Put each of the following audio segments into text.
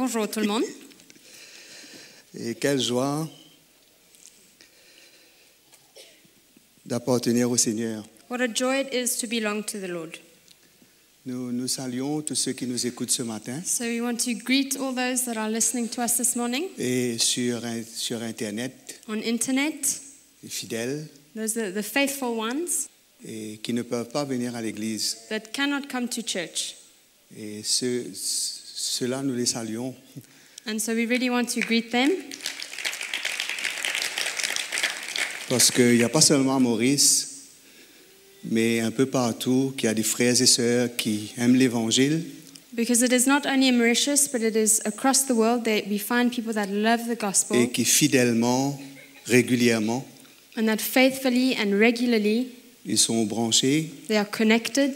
Bonjour tout le monde. Et quelle joie d'appartenir au Seigneur. What a joy it is to belong to the Lord. Nous saluons tous ceux qui nous écoutent ce matin So we want to greet all those that are listening to us this morning et sur Internet, on internet, les fidèles those are the faithful ones et qui ne peuvent pas venir à l'église. that cannot come to church. Et ceux-là, nous les saluons And so we really want to greet them parce qu'il n'y a pas seulement à Maurice, mais un peu partout, qu'il y a des frères et sœurs qui aiment l'Évangile because it is not only in Mauritius but it is across the world that we find people that love the gospel et qui fidèlement, régulièrement, and that faithfully and regularly ils sont branchés they are connected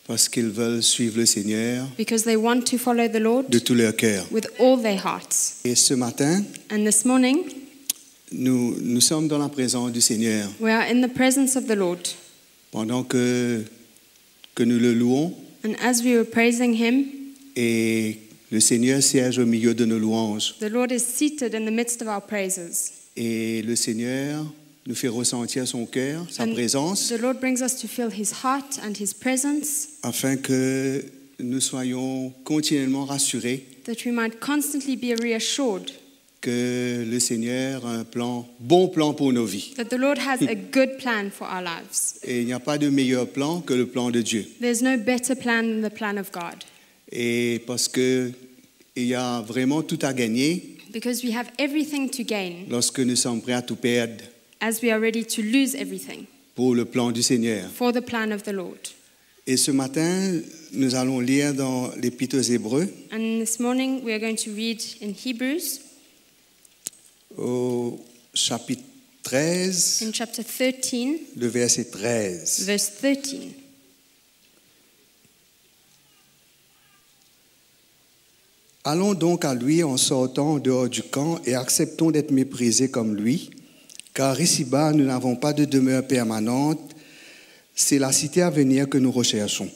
parce qu'ils veulent suivre le Seigneur because they want to follow the Lord de tout leur cœur. with all their hearts. Et ce matin, And this morning nous sommes dans la présence du Seigneur. we are in the presence of the Lord. Pendant que nous le louons And as we were praising him, et le Seigneur siège au milieu de nos louanges. the Lord is seated in the midst of our praises. Et le Seigneur nous fait ressentir son cœur, sa présence, The Lord brings us to feel his heart and his presence, afin que nous soyons continuellement rassurés that we might constantly be reassured que le Seigneur a un bon plan pour nos vies. that the Lord has a good plan for our lives. Et il n'y a pas de meilleur plan que le plan de Dieu. There's no better plan than the plan of God, Et parce que il y a vraiment tout à gagner because we have everything to gain lorsque nous sommes prêts à tout perdre as we are ready to lose everything pour le plan du Seigneur. for the plan of the Lord. Et ce matin, nous allons lire dans l'Épître aux Hébreux, And this morning we are going to read in Hebrews au chapitre 13, in chapter 13, le verset 13. verse 13. Allons donc à lui en sortant en dehors du camp et acceptons d'être méprisés comme lui, car ici-bas, nous n'avons pas de demeure permanente, c'est la cité à venir que nous recherchons.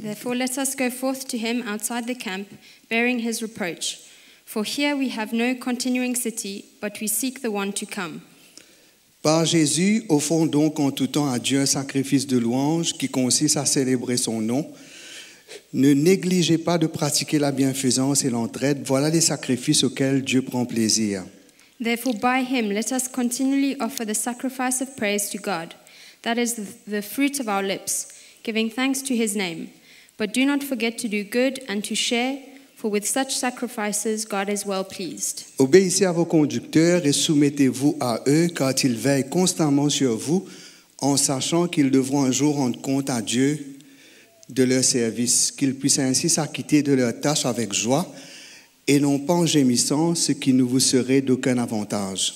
Therefore, let us go forth to him outside the camp, bearing his reproach. For here we have no continuing city, but we seek the one to come. Par Jésus, offrons donc en tout temps à Dieu un sacrifice de louange qui consiste à célébrer son nom. Ne négligez pas de pratiquer la bienfaisance et l'entraide. Voilà les sacrifices auxquels Dieu prend plaisir. Therefore, by him let us continually offer the sacrifice of praise to God. That is the fruit of our lips, giving thanks to his name. But do not forget to do good and to share, for with such sacrifices God is well pleased. Obéissez à vos conducteurs et soumettez-vous à eux, car ils veillent constamment sur vous, en sachant qu'ils devront un jour rendre compte à Dieu de leur service, qu'ils puissent ainsi s'acquitter de leur tâche avec joie et non pas en gémissant, ce qui ne vous serait d'aucun avantage.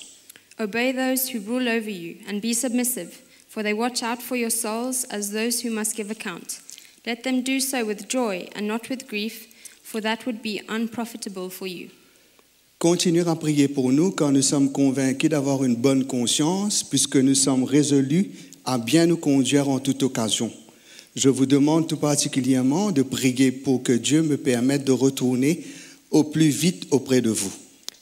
Obey those who rule over you, and be submissive, for they watch out for your souls as those who must give account. Let them do so with joy and not with grief, for that would be unprofitable for you. Continuez à prier pour nous, car nous sommes convaincus d'avoir une bonne conscience, puisque nous sommes résolus à bien nous conduire en toute occasion. Je vous demande tout particulièrement de prier pour que Dieu me permette de retourner au plus vite auprès de vous.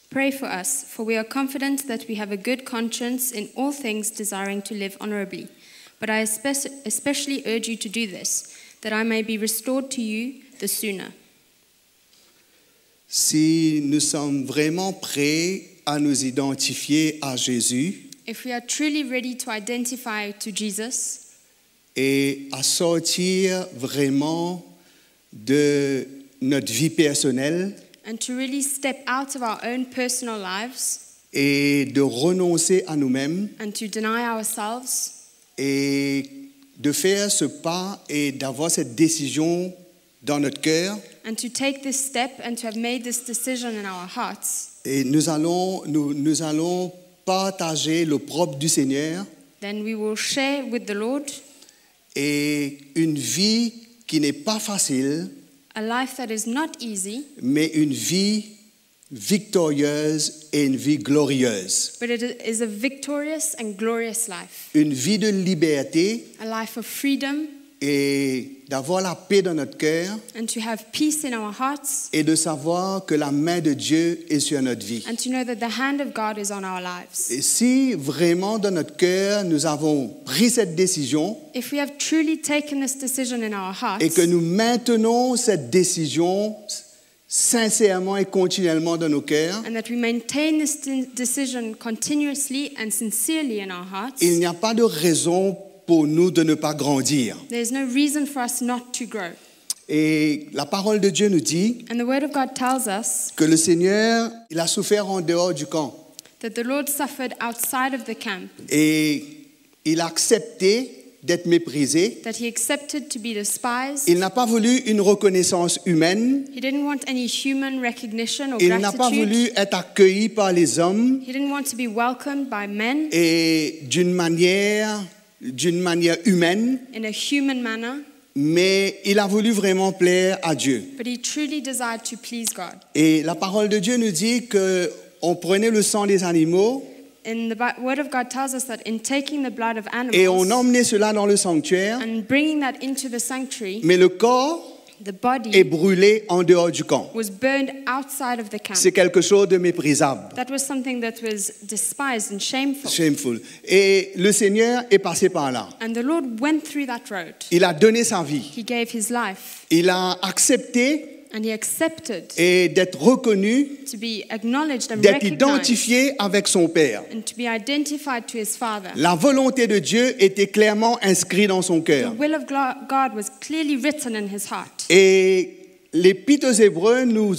Pray for us, for we are confident that we have a good conscience in all things, desiring to live honorably. But I especially urge you to do this, that I may be restored to you the sooner. Si nous sommes vraiment prêts à nous identifier à Jésus If we are truly ready to identify to Jesus et à sortir vraiment de notre vie personnelle and to really step out of our own personal lives et de renoncer à nous-mêmes and to deny ourselves et de faire ce pas et d'avoir cette décision dans notre cœur, and to take this step and to have made this decision in our hearts, et nous allons partager le propre du Seigneur then we will share with the Lord et une vie qui n'est pas facile, a life that is not easy, mais une vie victorieuse et une vie glorieuse. but it is a victorious and glorious life, Une vie de liberté a life of freedom et d'avoir la paix dans notre cœur and to have peace in our hearts, et de savoir que la main de Dieu est sur notre vie. and to know that the hand of God is on our lives. Et si vraiment dans notre cœur nous avons pris cette décision If we have truly taken this decision in our hearts, et que nous maintenons cette décision sincèrement et continuellement dans nos cœurs, and that we maintain this decision continuously and sincerely in our hearts, il n'y a pas de raison pour nous de ne pas grandir. there's no reason for us not to grow. Et la parole de Dieu nous dit And the Word of God tells us que le Seigneur, il a souffert en dehors du camp that the Lord suffered outside of the camp, et il a accepté d'être méprisé. that he accepted to be despised. Il n'a pas voulu une reconnaissance humaine. He didn't want any human recognition or Il n'a pas gratitude. voulu être accueilli par les hommes He didn't want to be welcomed by men et d'une manière humaine, in a human manner, mais il a voulu vraiment plaire à Dieu. but he truly desired to please God. Et la parole de Dieu nous dit que on prenait le sang des animaux And the Word of God tells us that in taking the blood of et on animals emmenait cela dans le sanctuaire, and bringing that into the sanctuary, mais le corps the est body brûlé en dehors du camp. was burned outside of the camp. C'est quelque chose de méprisable. That was something that was despised and shameful. Shameful. Et le Seigneur est passé par là. And the Lord went through that road. Il a donné sa vie. He gave his life, Il a accepté and he accepted et d'être reconnu, to be acknowledged and d'être recognized, identifié avec son Père. and to be identified to his Father. La volonté de Dieu était clairement inscrite dans son The cœur. will of God was clearly written in his heart. Et l'Épître aux Hébreux nous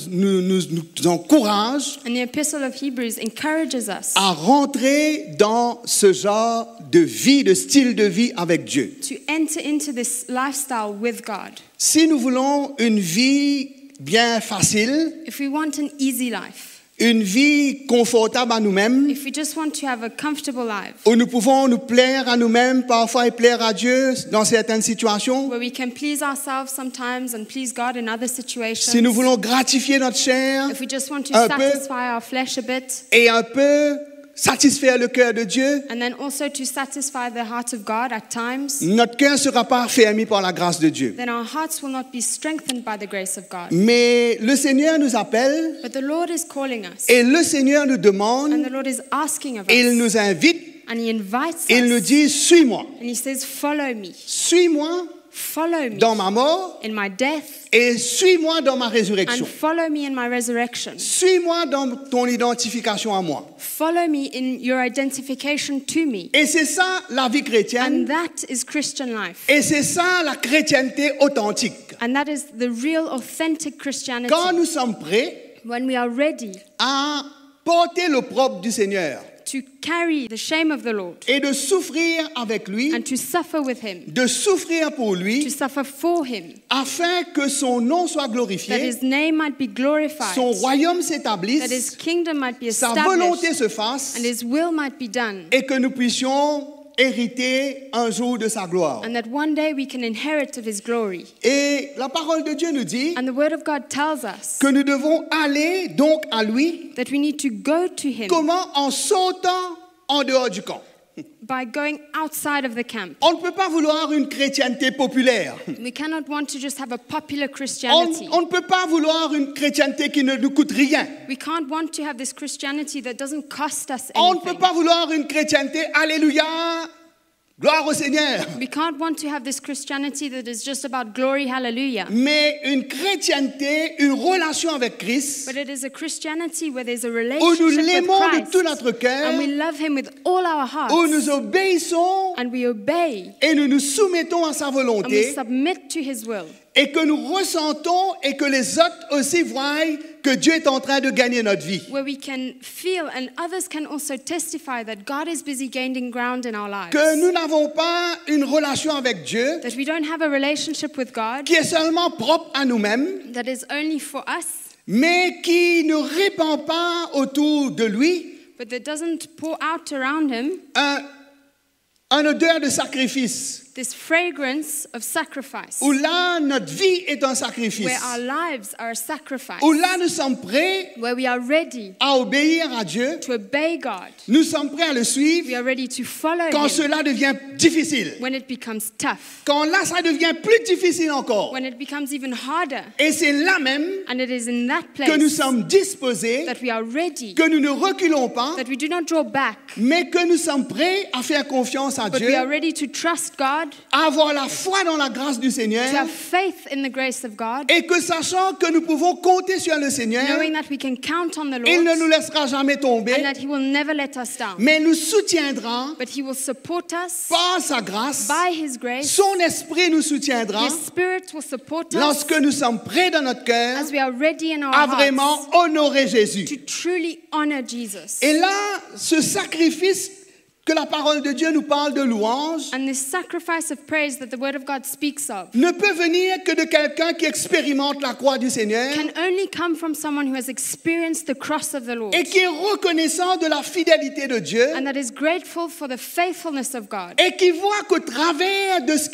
encourage And the Epistle of Hebrews encourages us à rentrer dans ce genre de vie, de style de vie avec Dieu. to enter into this lifestyle with God. Si nous voulons une vie bien facile, If we want an easy life, une vie confortable à nous-mêmes, if we just want to have a comfortable life, où nous pouvons nous plaire à nous-mêmes parfois et plaire à Dieu dans certaines situations, where we can please ourselves sometimes and please God in other situations, si nous voulons gratifier notre chair if we just want to un peu satisfy our flesh a bit, et un peu satisfaire le cœur de Dieu, and then also to satisfy the heart of God at times, notre cœur ne sera pas affermi par la grâce de Dieu. then our hearts will not be strengthened by the grace of God. Mais le Seigneur nous appelle But the Lord is calling us, et le Seigneur nous demande, and the Lord is asking of il us, nous invite, and He invites il nous us, dit, suis-moi. and He says, follow me, Suis-moi follow me dans ma mort in my death, et suis-moi dans ma and résurrection. follow me in my resurrection. Suis-moi dans ton identification à moi. Follow me in your identification to me. Et c'est ça la vie And chrétienne. that is Christian life. Et c'est ça la chrétienté authentique. And that is the real, authentic Christianity. Quand nous sommes prêts When we are ready à porter l'opprobre du Seigneur to carry the shame of the Lord et de souffrir avec lui, and to suffer with Him, de souffrir pour to lui, suffer for Him, afin que son nom soit that glorifié, His name might be glorified, son royaume that His s'établisse, kingdom might be sa volonté established, se fasse and His will might be done, et que nous puissions hériter un jour de sa gloire. and that one day we can inherit of His glory. Et la parole de Dieu nous dit And the Word of God tells us que nous devons aller donc à lui. that we need to go to Him Comment? En sautant en dehors du camp. by going outside of the camp. On ne peut pas vouloir une chrétienté populaire. We cannot want to just have a popular On, Christianity. on ne peut pas vouloir une chrétienté qui ne nous coûte rien. We can't want to have this Christianity that doesn't cost us On ne peut anything. pas vouloir une chrétienté, alléluia, gloire au Seigneur. We can't want to have this Christianity that is just about glory, hallelujah. Mais une chrétienté, une relation avec Christ, But it is a Christianity where there's a où nous relationship with l'aimons de Christ, tout notre cœur, and we love Him with all our hearts, où nous obéissons and we obey, et nous nous soumettons à sa and we volonté, submit to His will, et que nous ressentons et que les autres aussi voient que Dieu est en train de gagner notre vie. where we can feel and others can also testify that God is busy gaining ground in our lives, Que nous n'avons pas une relation avec Dieu that we don't have a relationship with God qui est seulement propre à nous-mêmes, that is only for us, mais qui ne répand pas autour de lui but that doesn't pour out around Him un odeur de sacrifice. this fragrance of sacrifice, où là, notre vie est un sacrifice, where our lives are a sacrifice, où là, nous sommes prêts where we are ready à obéir à Dieu, to obey God. nous sommes prêts à le suivre We are ready to follow quand Him cela devient difficile, when it becomes tough, quand là, ça devient plus difficile encore. when it becomes even harder. Et c'est là même And it is in that que nous place sommes disposés, that we are ready, que nous ne reculons pas, that we do not draw back, mais que nous sommes prêts à faire confiance à but Dieu, we are ready to trust God, à avoir la foi dans la grâce du Seigneur, to have faith in the grace of God, et que sachant que nous pouvons compter sur le Seigneur, knowing that we can count on the il ne Lord nous laissera jamais and tomber, that He will never let us down, mais nous soutiendra but He will support us par sa grâce, by His grace. son esprit nous soutiendra His Spirit will support us lorsque nous sommes prêts dans notre cœur as we are ready in our à vraiment hearts honorer Jésus. to truly honor Jesus. Et là, ce sacrifice que la parole de Dieu nous parle de louange And this sacrifice of praise that the Word of God speaks of ne peut venir que de quelqu'un qui expérimente la croix du Seigneur can only come from someone who has experienced the cross of the Lord et qui est reconnaissant de la fidélité de Dieu and that is grateful for the faithfulness of God et qui voit qu'au travers de ce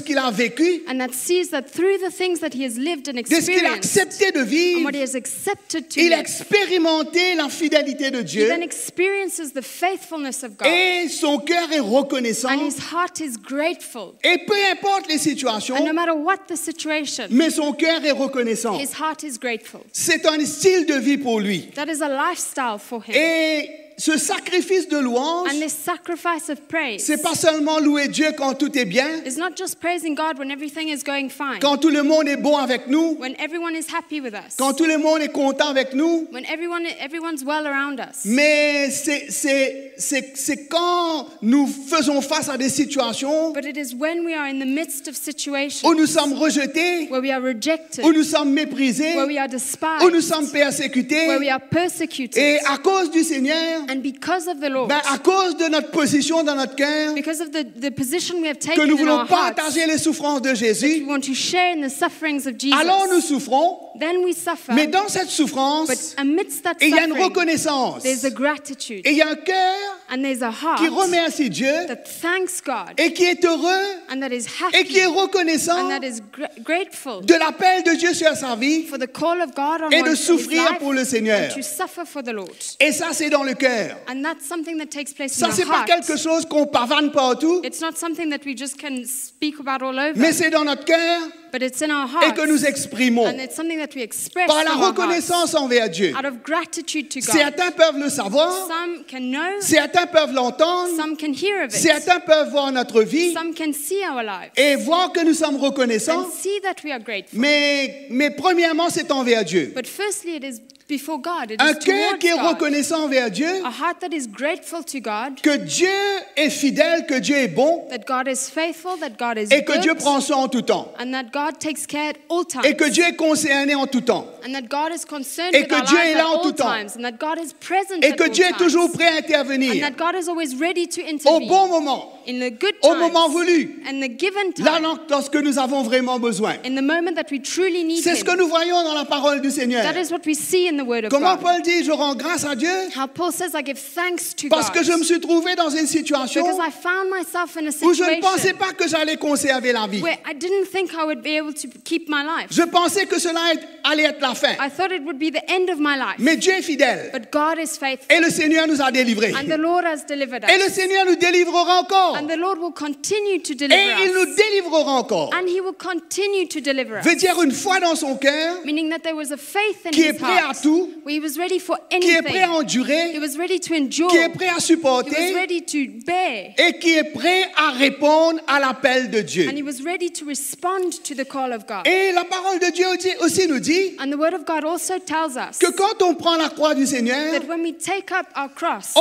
qu'il a vécu, and that sees that through the things that he has lived and de ce qu'il a experienced accepté de and vivre, what he has accepted to il a live, expérimenté la fidélité de he Dieu then experiences the faithfulness of God et son cœur est reconnaissant. and his heart is grateful. Et peu importe les situations, And no matter what the situation, mais son cœur est reconnaissant. his heart is grateful. C'est un style de vie pour lui. That is a lifestyle for him. Et ce sacrifice de louange, And this sacrifice of praise c'est pas seulement louer Dieu quand tout est bien, is not just praising God when everything is going fine, quand tout le monde est bon avec nous, when everyone is happy with us, quand tout le monde est content avec nous, when everyone's well around us. mais c'est quand nous faisons face à des situations But it is when we are in the midst of situations où nous sommes rejetés, where we are rejected, où nous sommes méprisés, where we are où despised, nous sommes persécutés, where we are persecuted. et à cause du Seigneur, And because of the Lord, à cause de notre position dans notre cœur, because of the position we have que taken nous in voulons our hearts, partager les souffrances de we Jésus, want to share in the sufferings of Jesus, alors nous souffrons, then we suffer. mais dans cette But souffrance, amidst that il y a une suffering, reconnaissance, there's a gratitude, et il y a un cœur and there's a qui heart remercie Dieu, that thanks God, et qui est heureux, and that is et qui happy, est reconnaissant and that is grateful de l'appel de Dieu sur sa vie, for the call of God on et de his souffrir life, pour le Seigneur. and to suffer for the Lord. Et ça, c'est dans le cœur. And that's something that takes place Ça, in c'est the pas heart. quelque chose qu'on pavane partout, It's not something that we just can speak about all over, mais c'est dans notre cœur but it's in our et hearts, que nous exprimons and it's something that we express par la from our hearts, reconnaissance envers Dieu. out of gratitude to God. Certains peuvent le savoir, Some can know, certains peuvent l'entendre, some can hear of it, certains peuvent voir notre vie some can see our lives et voir que nous sommes reconnaissants, and see that we are grateful. mais premièrement, c'est envers Dieu. But firstly, it is before God. It Un is cœur towards qui est God. reconnaissant envers Dieu, A heart that is grateful to God, que Dieu est fidèle, que Dieu est bon that God is faithful, that God is et que Dieu good, prend soin en tout temps. and that God takes care at all times, Et que Dieu est concerné en tout temps. and that God is concerned Et with que our Dieu lives est at là en all tout temps. times, and that God is present Et at que all Dieu est times, toujours prêt à and intervenir that God is always ready to au intervene bon moment, in the good au times moment voulu, and the given là time, lorsque nous avons vraiment besoin. in the moment that we truly need C'est ce que Him. nous voyons dans la parole du Seigneur. That is what we see in the Word of Comment God. Paul dit, je rends grâce à Dieu How Paul says, I give thanks to parce God que je me suis trouvé dans une situation because I found myself in a où je ne pensais situation pas que j'allais conserver la vie. where I didn't think I would be able to keep my life. Je pensais que cela allait être la fin. I thought it would be the end of my life. Mais Dieu est fidèle. But God is faithful. Et le Seigneur nous a délivrés. And the Lord has delivered Et le us. Seigneur nous délivrera encore. And the Lord will continue to Et deliver il us. nous délivrera encore. And He will continue to deliver us. Veut dire une foi dans son cœur, Meaning that there was a faith in qui est His prêt à heart tout, where He was ready for qui est prêt à anything. endurer, He was ready to endure. qui est prêt à He was supporter ready to bear. et qui est prêt à répondre à l'appel de Dieu. And He was ready to respond to the call of God. Et la parole de Dieu aussi nous dit And the Word of God also tells us que quand on prend la croix du Seigneur, that when we take up our cross,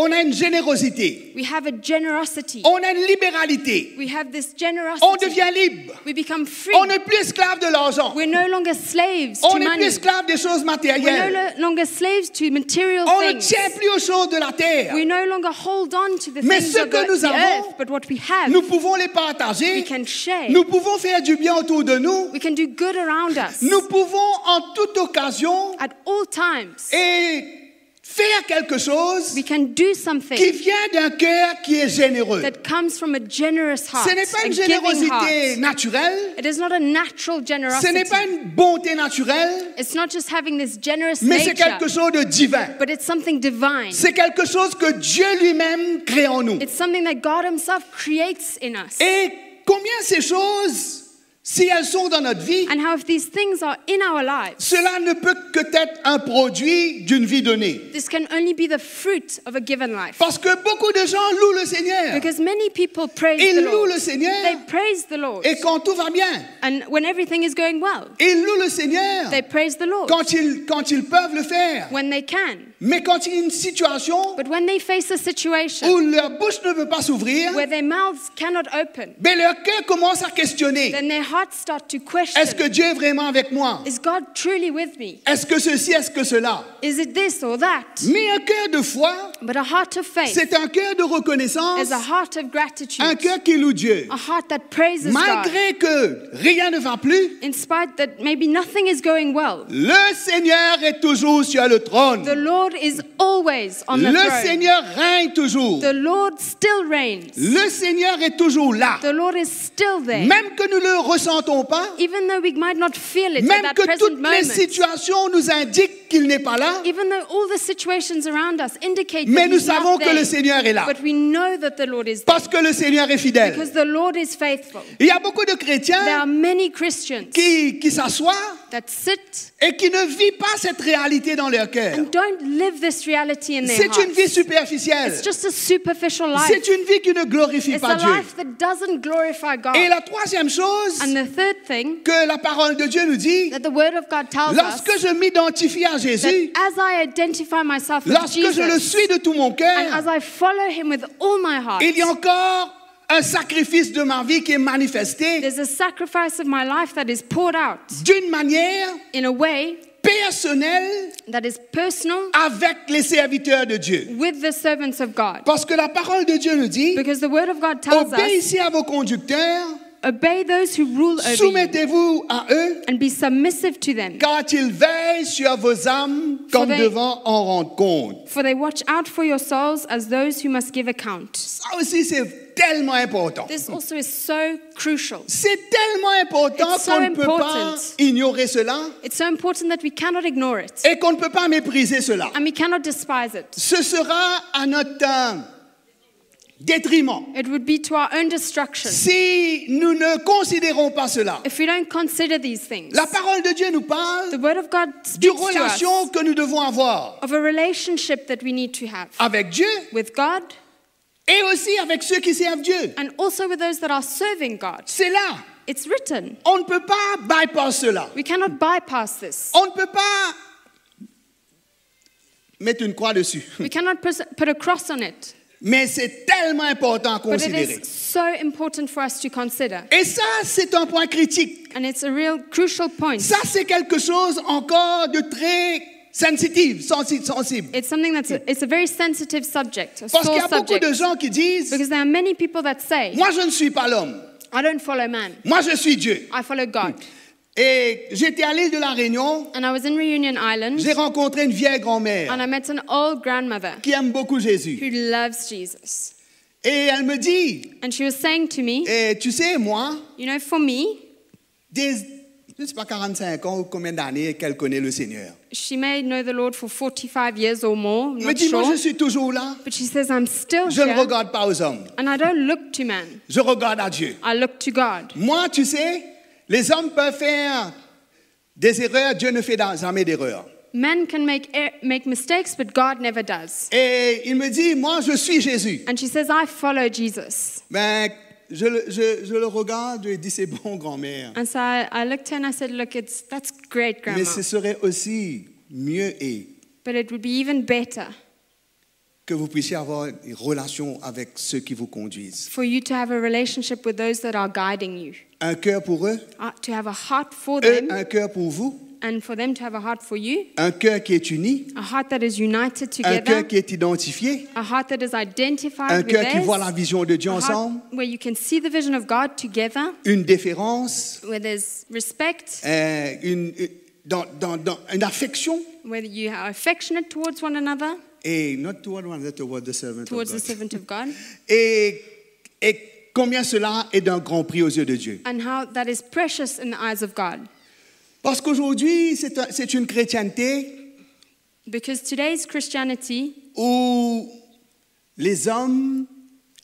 on a une générosité, we have a generosity. on a une libéralité, We have this on generosity. devient libre, We become free. on n'est plus esclave de l'argent, We're no longer slaves on to n'est plus money. esclave des choses We're matérielles, no longer slaves to material on ne things. tient plus aux choses de la terre. We no longer hold on to the Mais things ce of que nous the avons, earth, but what we have, Nous pouvons les we partager, can share. nous pouvons faire du bien autour de nous, We can do good around us nous pouvons en toute occasion at all times et faire quelque chose We can do qui something vient d'un cœur qui est généreux. that comes from a generous heart, Ce n'est pas a une giving générosité heart. naturelle, It is not a natural ce n'est generosity. pas une bonté naturelle, It's not just having this generous mais c'est nature, quelque chose de divin. but it's something divine. C'est quelque chose que Dieu lui-même crée en nous. It's something that God himself creates in us. Et combien ces choses, si elles sont dans notre vie, And how if these things are in our lives, cela ne peut que être un produit d'une vie donnée. this can only be the fruit of a given life. Parce que beaucoup de gens louent le Seigneur. Because many people praise Ils the louent Lord. le Seigneur. They praise the Lord. Et quand tout va bien, And when everything is going well, ils louent le Seigneur they praise the Lord quand ils peuvent le faire. when they can. Mais quand il y a une situation But when they face a situation où leur bouche ne veut pas s'ouvrir, where their mouths cannot open, ben leur cœur commence à questionner. then their hearts start to question, Est-ce que Dieu est vraiment avec moi? is God truly with me? Est-ce que ceci, est-ce que cela? Is it this or that? Mais un cœur de foi, But a heart of faith c'est un cœur de reconnaissance, is a heart of gratitude, un cœur qui loue Dieu. a heart that praises God. Malgré que rien ne va plus, In spite that maybe nothing is going well, le Seigneur est toujours sur le trône. the Lord is always on the Le throne. Seigneur règne toujours. The Lord still reigns. Le Seigneur est toujours là. The Lord is still there. Même que nous ne le ressentons pas, Even though we might not feel it at même that que present toutes les moment, situations nous indiquent qu'il n'est pas là, even though all the situations around us indicate mais that nous He's not savons que there, le Seigneur est là. but we know that the Lord is there Parce que le Seigneur est fidèle. because the Lord is faithful. Il y a beaucoup de There chrétiens are many Christians qui s'assoient that sit et qui ne vivent pas cette réalité dans leur cœur. and don't live this reality in their C'est une vie hearts. superficielle. It's just a superficial life. C'est une vie qui ne glorifie It's pas a Dieu. life that doesn't glorify God. Et la troisième chose And the third thing que la parole de Dieu nous dit, that the Word of God tells us, lorsque je m'identifie à that Jésus, as I identify myself with lorsque je le Jesus, suis de tout mon and cœur, as I follow Him with all my heart, il y a encore un sacrifice de ma vie qui est manifesté there's a sacrifice of my life that is poured out d'une manière in a way personnelle that is personal avec les serviteurs de Dieu. with the servants of God. Parce que la parole de Dieu nous dit, Because the Word of God tells us, obéissez à vos conducteurs, obey those who rule over you soumettez-vous à eux, and be submissive to them, car ils veillent sur vos âmes comme they- devant en rendre compte. for they watch out for your souls as those who must give account. Ça aussi, c'est tellement important. This also is so crucial. C'est tellement important It's so qu'on ne peut pas important. ignorer cela It's so important that we cannot ignore it et qu'on ne peut pas mépriser cela. and we cannot despise it. Ce sera à notre détriment It would be to our own destruction si nous ne considérons pas cela. if we don't consider these things. La parole de Dieu nous parle The Word of God d'une speaks to us relation que nous devons avoir of a relationship that we need to have avec Dieu with God et aussi avec ceux qui servent Dieu. and also with those that are serving God. C'est là. It's written. On ne peut pas bypass cela. We cannot bypass this. On ne peut pas mettre une croix dessus. We cannot put a cross on it. Mais c'est tellement important à But it considérer. is so important for us to consider. Et ça, c'est un point critique. And it's a real crucial point. Ça, c'est quelque chose encore de très sensitive, sensible. It's something it's a very sensitive subject, a Parce qu'il y sore a beaucoup subject. de gens qui disent, Because there are many people that say, moi, je ne suis pas l'homme. I don't follow man, Moi, je suis Dieu. I follow God. Et j'étais à l'île de la Réunion, And I was in Reunion Island, j'ai rencontré une vieille grand-mère and I met an old grandmother qui aime beaucoup Jésus. who loves Jesus. Et elle me dit, And she was saying to me, tu sais, moi, you know, for me, je ne sais pas 45 ans ou combien d'années qu'elle connaît le Seigneur. she may know the Lord for 45 years or more, I'm Elle me not dit, moi, sure. je suis toujours là. But she says, I'm still Je ne here, regarde pas aux hommes. and I don't look to man, Je regarde à Dieu. I look to God. Moi, tu sais, les hommes peuvent faire des erreurs, Dieu ne fait jamais d'erreurs. Men can make mistakes, but God never does. Et il me dit, moi, je suis Jésus. And she says, I follow Jesus. Ben, je le regarde et dis, c'est bon, grand-mère. And so I looked at her and I said, look, that's great, Mais Grandma. ce serait aussi mieux But it would be even better que vous puissiez avoir une relation avec ceux qui vous conduisent. for you to have a relationship with those that are guiding you. Un cœur pour eux, To have a heart for eux, them, un cœur pour vous, and for them to have a heart for you. un cœur qui est uni, A heart that is united un together. cœur qui est identifié, A heart that is identified un with cœur qui theirs. voit la vision de Dieu A heart ensemble, where you can see the vision of God together, une déférence, where there's respect, dans une affection, whether you are affectionate towards one another, et not toward one another, toward the servant of towards the God. servant of God, Et combien cela est d'un grand prix aux yeux de Dieu. and how that is precious in the eyes of God. Parce qu'aujourd'hui, c'est une chrétienté Because today's Christianity où les hommes,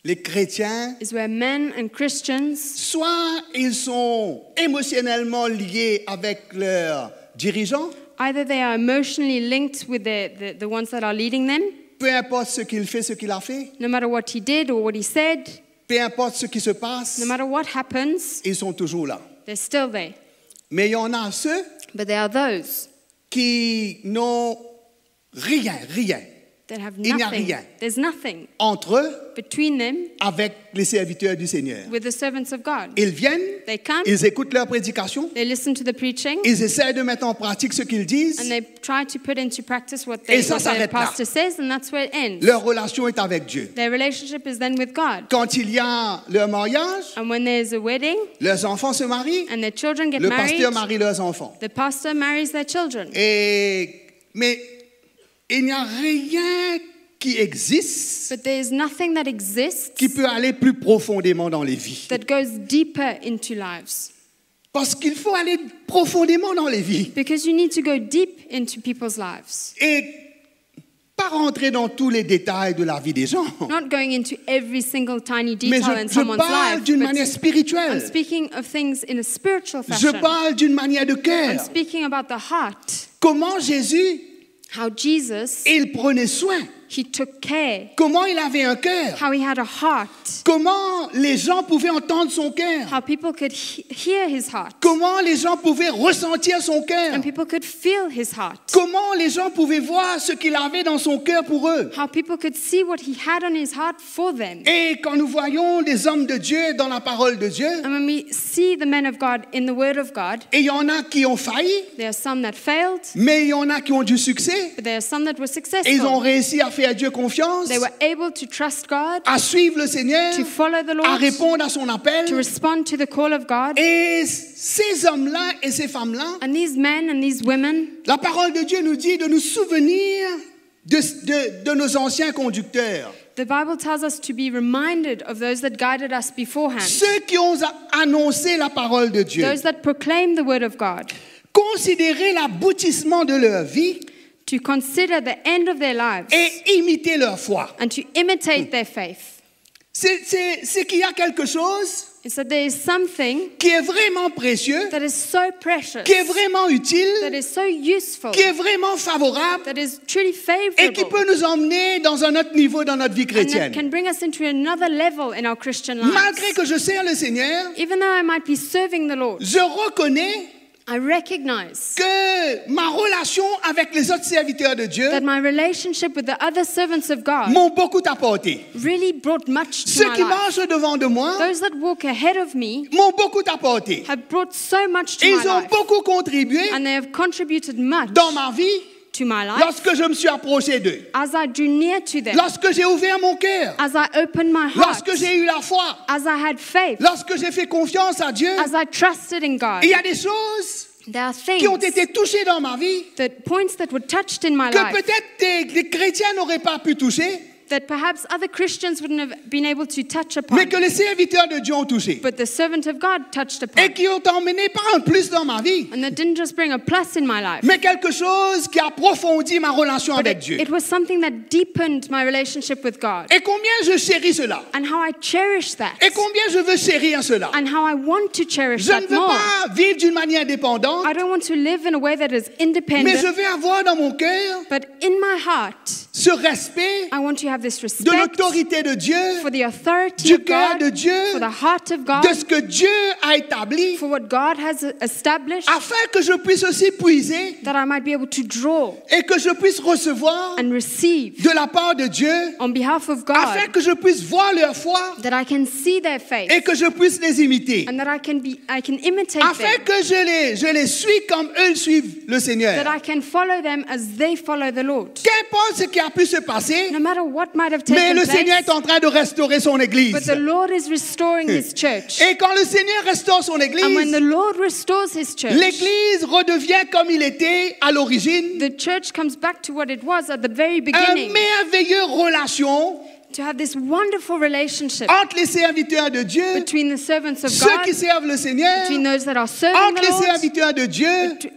les chrétiens, is where men and Christians, soit ils sont émotionnellement liés avec leurs dirigeants, either they are emotionally linked with the ones that are leading them, peu importe ce qu'il fait, ce qu'il a fait, no matter what he did or what he said, peu importe ce qui se passe, no matter what happens, ils sont toujours là. they're still there. Mais il y en a ceux But there are those qui n'ont rien that have Il n'y a nothing. rien. There's nothing entre eux between them avec les serviteurs du Seigneur. with the servants of God. Ils viennent, They come, ils écoutent leur prédication, they listen to the preaching, ils essaient de mettre en pratique ce qu'ils disent. and they try to put into practice what Et ça the s'arrête là. pastor says, and that's where it ends. Leur relation est avec Dieu. Their relationship is then with God. Quand il y a leur mariage, And when there's a wedding leurs enfants se marient, and their children get le married, pasteur marie leurs enfants. the pastor marries their children. Mais il n'y a rien qui existe But there is nothing that exists qui peut aller plus profondément dans les vies. that goes deeper into lives. Parce qu'il faut aller profondément dans les vies. Because you need to go deep into people's lives. Et pas rentrer dans tous les détails de la vie des gens. Not going into every single tiny Mais detail in je someone's parle life. d'une but manière I'm spirituelle. speaking of things in a spiritual Je fashion. parle d'une manière de I'm cœur. speaking about the heart. Comment Jésus, How Jesus, il prenait soin. he took care. Comment il avait un cœur. How he had a heart. Comment les gens pouvaient entendre son cœur. How people could hear his heart. Comment les gens pouvaient ressentir son cœur. And people could feel his heart. Comment les gens pouvaient voir ce qu'il avait dans son cœur pour eux. How people could see what he had on his heart for them. Et quand nous voyons des hommes de Dieu dans la parole de Dieu, And when we see the men of God in the Word of God, et il y en a qui ont failli, there are some that failed, mais il y en a qui ont du succès. but there are some that were Et ils ont successful. réussi à faire Dieu confiance, They were able to trust God, à suivre le Seigneur, to follow the à Lord, répondre à son to appel. respond to the call of God. Et ces hommes-là et ces femmes-là, And these men and these women, la parole de Dieu nous dit de nous souvenir de nos anciens conducteurs. the Bible tells us to be reminded of those that guided us beforehand, Ceux qui ont annoncé la parole de Dieu. those that proclaim the Word of God, Considérer l'aboutissement de leur vie to consider the end of their lives et imiter leur foi. and to imitate their faith. C'est qu'il y a quelque chose It's that there is something qui est vraiment précieux, that is so precious, qui est vraiment utile, that is so useful, qui est vraiment favorable that is truly et qui favorable, peut nous emmener dans un autre niveau dans notre vie and that chrétienne. can bring us into another level in our Christian lives. Malgré que je sers le Seigneur, Even though I might be serving the Lord, je reconnais I recognize que ma relation avec les autres serviteurs de Dieu that my relationship with the other servants of God m'ont beaucoup apporté. really brought much to Ceux my qui life. marchent devant de moi Those that walk ahead of me m'ont beaucoup apporté. have brought so much to Ils my ont life, beaucoup contribué and they have contributed much dans ma vie to my life lorsque je me suis approché d'eux, as I drew near to them, lorsque j'ai ouvert mon cœur, as I opened my heart, lorsque j'ai eu la foi, as I had faith, lorsque j'ai fait confiance à Dieu. as I trusted in God. Il y a des choses There are qui ont things, été touchées dans ma vie points that were touched in my que life peut-être les chrétiens n'auraient pas pu toucher, that perhaps other Christians wouldn't have been able to touch upon, mais que les serviteurs de Dieu ont touché but the servant of God touched upon, et qui ont emmené pas un plus dans ma vie, and that didn't just bring a plus in my life, mais quelque chose qui approfondit ma relation but avec Dieu. it was something that deepened my relationship with God, Et combien je chéris cela, and how I cherish that, et combien je veux chérir cela. and how I want to cherish Je ne that veux more. pas vivre d'une manière dépendante, I don't want to live in a way that is mais independent, je veux avoir dans mon cœur but in my heart, ce respect I want to have this de respect l'autorité de Dieu, for the authority du of cœur God, de Dieu, for the heart of God, de ce que Dieu a établi, for what God has established, afin que je puisse aussi puiser that I might be able to draw et que je puisse recevoir and receive de la part de Dieu, on behalf of afin God, que je puisse voir leur foi that I can see their faith et que je puisse les imiter, and that I can imitate afin them, que je les suis comme eux suivent le that Seigneur. I can follow them as they follow the Lord. Qu'importe ce qui a pu se passer, No matter what what might have Mais taken le Seigneur est place, en train de restaurer son église. but the Lord is restoring His church. Et quand le Seigneur restaure son And when the église, Lord restores His church, l'église redevient comme il était à l'origine, the church comes back to what it was at the very une beginning, merveilleuse relation to have this wonderful relationship entre les serviteurs de Dieu, between the servants of ceux God, qui servent le Seigneur, between those that are serving entre the les Lord, serviteurs de Dieu,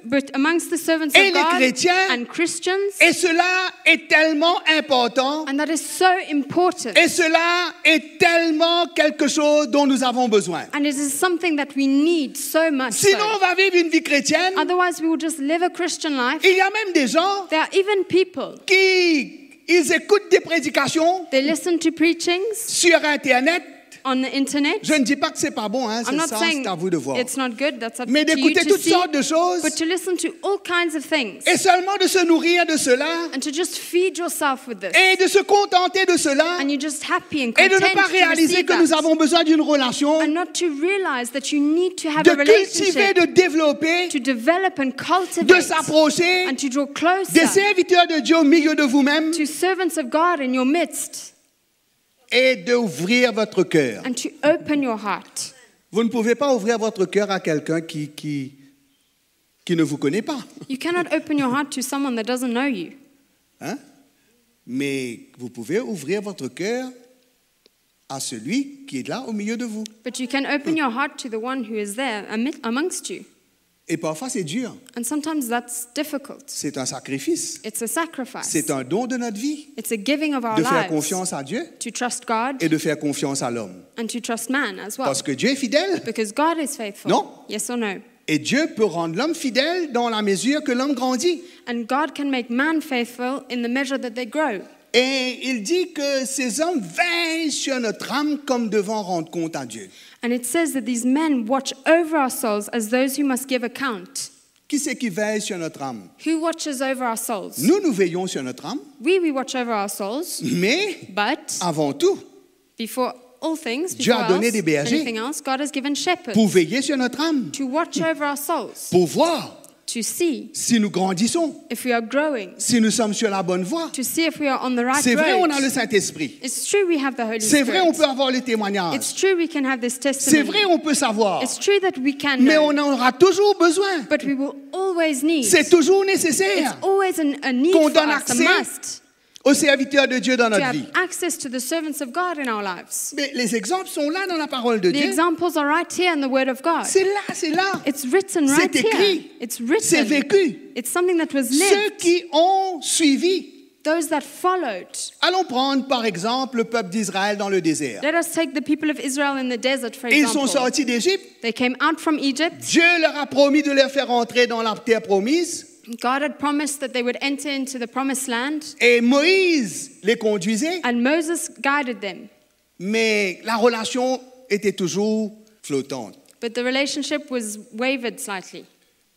but amongst the servants et of les God chrétiens. and Christians. Et cela est tellement important, And that is so important. et cela est tellement quelque chose dont nous avons besoin. And it is something that we need so much. Sinon, So. on va vivre une vie chrétienne. Otherwise, we will just live a Christian life. Il y a même des gens There are even people, qui ils écoutent des prédications they listen to preachings sur Internet. on the internet. Je ne dis pas que c'est pas bon, hein, I'm c'est not ça, saying c'est à vous de voir. it's not good, that's up Mais to you d'écouter to toutes see. sortes de choses But to listen to all kinds of things et seulement de se nourrir de cela and to just feed yourself with this. et de se contenter de cela And you're just happy and et de content ne pas to réaliser receive que nous that. avons besoin d'une relation, And not to realize that you need to have de a cultiver, relationship, de développer, to develop and de cultivate s'approcher and to draw des closer serviteurs de Dieu au milieu de vous-même to servants of God in your midst et d'ouvrir votre cœur. and to open your heart. Vous ne pouvez pas ouvrir votre cœur à quelqu'un qui ne vous connaît pas. You cannot open your heart to someone that doesn't know you. Hein? Mais vous pouvez ouvrir votre cœur à celui qui est là au milieu de vous. But you can open your heart to the one who is there amongst you. Et parfois c'est dur. And sometimes that's difficult. C'est un sacrifice. It's a sacrifice. C'est un don de notre vie. It's a giving of our De faire lives confiance à Dieu to trust God et de faire confiance à l'homme. and to trust man as well. Parce que Dieu est fidèle. Because God is faithful. Non. Yes or no? Et Dieu peut rendre l'homme fidèle dans la mesure que l'homme grandit. And God can make man faithful in the measure that they grow. Et il dit que ces hommes veillent sur notre âme comme devant rendre compte à Dieu. And it says that these men watch over our souls as those who must give account. Qui c'est qui veille sur notre âme? Who watches over our souls? Nous veillons sur notre âme, We watch over our souls, mais but avant tout, before all things, Dieu a before donné else, des bergers. anything else, God has given shepherds pour veiller sur notre âme, to watch over our souls, pour voir to see si nous grandissons, if we are growing, si nous sommes sur la bonne voie. to see if we are on the right C'est vrai, on a le road. Saint-Esprit. It's true we have the Holy C'est vrai, on Spirit. peut avoir les témoignages. It's true we can have this C'est testimony. vrai, on peut savoir. It's true that we can Mais know, on en aura toujours besoin. but we will always need. C'est toujours It's nécessaire always a need qu'on for donne us, a accès must, aux serviteurs de Dieu dans to notre have vie. access to the servants of God in our lives. Mais les exemples sont là dans la parole de The Dieu. examples are right here in the Word of God. C'est là, c'est là. It's written right C'est écrit. here. It's C'est written. vécu. It's something that was Ceux lived. qui ont suivi. Those that followed. Allons prendre par exemple le peuple d'Israël dans le désert. Let us take the people of Israel in the desert, for Ils sont example. sortis d'Égypte. They came out from Egypt. Dieu leur a promis de les faire entrer dans la terre promise. God had promised that they would enter into the promised land, Et Moïse les conduisait. and Moses guided them. Mais la relation était toujours flottante. But the relationship was wavered slightly.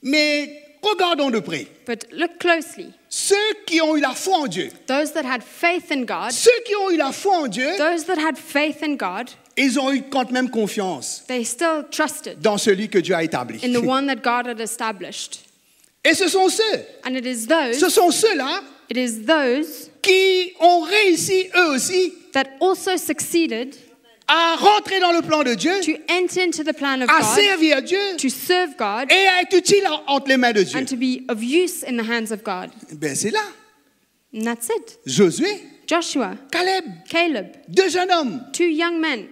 Mais regardons de près. But look closely. Ceux qui ont eu la foi en Dieu, Those that had faith in God, ceux qui ont eu la foi en Dieu, those that had faith in God, ils ont eu quand même confiance they still trusted dans celui que Dieu a établi. in the one that God had established. Et ce sont ceux, And it is ceux-là those qui ont réussi eux aussi that also succeeded à rentrer dans le plan de Dieu, to enter into the plan of à God, servir Dieu to serve God, et à être utile entre les mains de Dieu. and to be of use in the hands of God. Ben c'est là. And that's it. Josué, Joshua, Caleb, Caleb, deux jeunes hommes, two young men,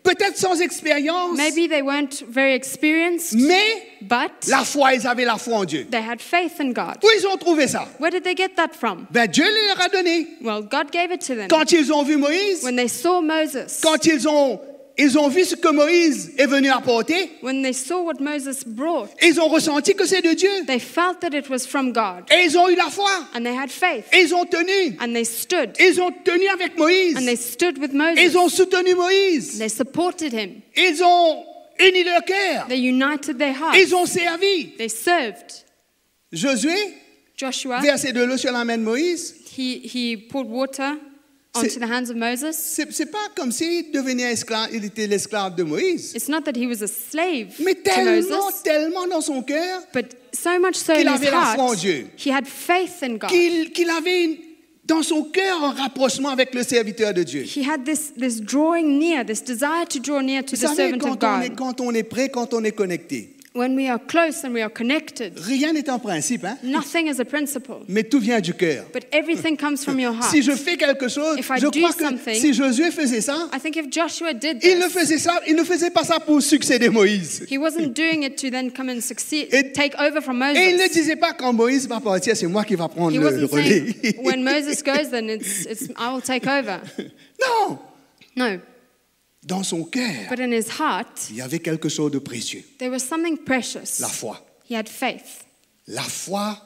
peut-être sans expérience, Maybe they weren't very experienced, mais but la foi, ils avaient la foi en Dieu. they had faith in God. Où ils ont trouvé ça? Where did they get that from? Ben Dieu leur a donné. Well, God gave it to them. Quand ils ont vu Moïse, When they saw Moses, quand ils ont vu ce que Moïse est venu apporter, when they saw what Moses brought, ils ont ressenti que c'est de Dieu. they felt that it was from God. Et ils ont eu la foi. And they had faith. Et ils ont tenu. And they stood. Ils ont tenu avec Moïse. And they stood with Ils Moses. ont soutenu Moïse. They supported him. Ils ont uni leur cœur. They united their hearts. Ils ont servi. They served. Josué Joshua, versait de l'eau sur la main de Moïse. he poured water onto the hands of Moses. C'est pas comme s'il devenait esclave, il était l'esclave de Moïse. It's not that he was a slave Mais to tellement, Moses, tellement dans son cœur but so much so qu'il in his avait la foi en heart, Dieu. he had faith in God. qu'il avait dans son cœur un rapprochement avec le serviteur de Dieu. He had this drawing near, this desire to draw near to Vous the savez, servant of God. quand on est prêt, quand on est connecté, When we are close and we are connected, rien n'est en principe, hein? nothing is a principle, Mais tout vient du cœur. but everything comes from your heart. Si je fais quelque chose, If I je do crois que something, si Josué faisait ça, I think if Joshua did il ne this, faisait pas ça pour succéder Moïse. he wasn't doing it to then come and succeed, Et- take over from Et il ne Moses. disait pas quand Moïse va partir, c'est moi qui va prendre He le wasn't relais. saying, when Moses goes, then it's I will take over. Non, No, dans son cœur, but in his heart, il y avait quelque chose de précieux, there was something precious. la foi. He had faith. La foi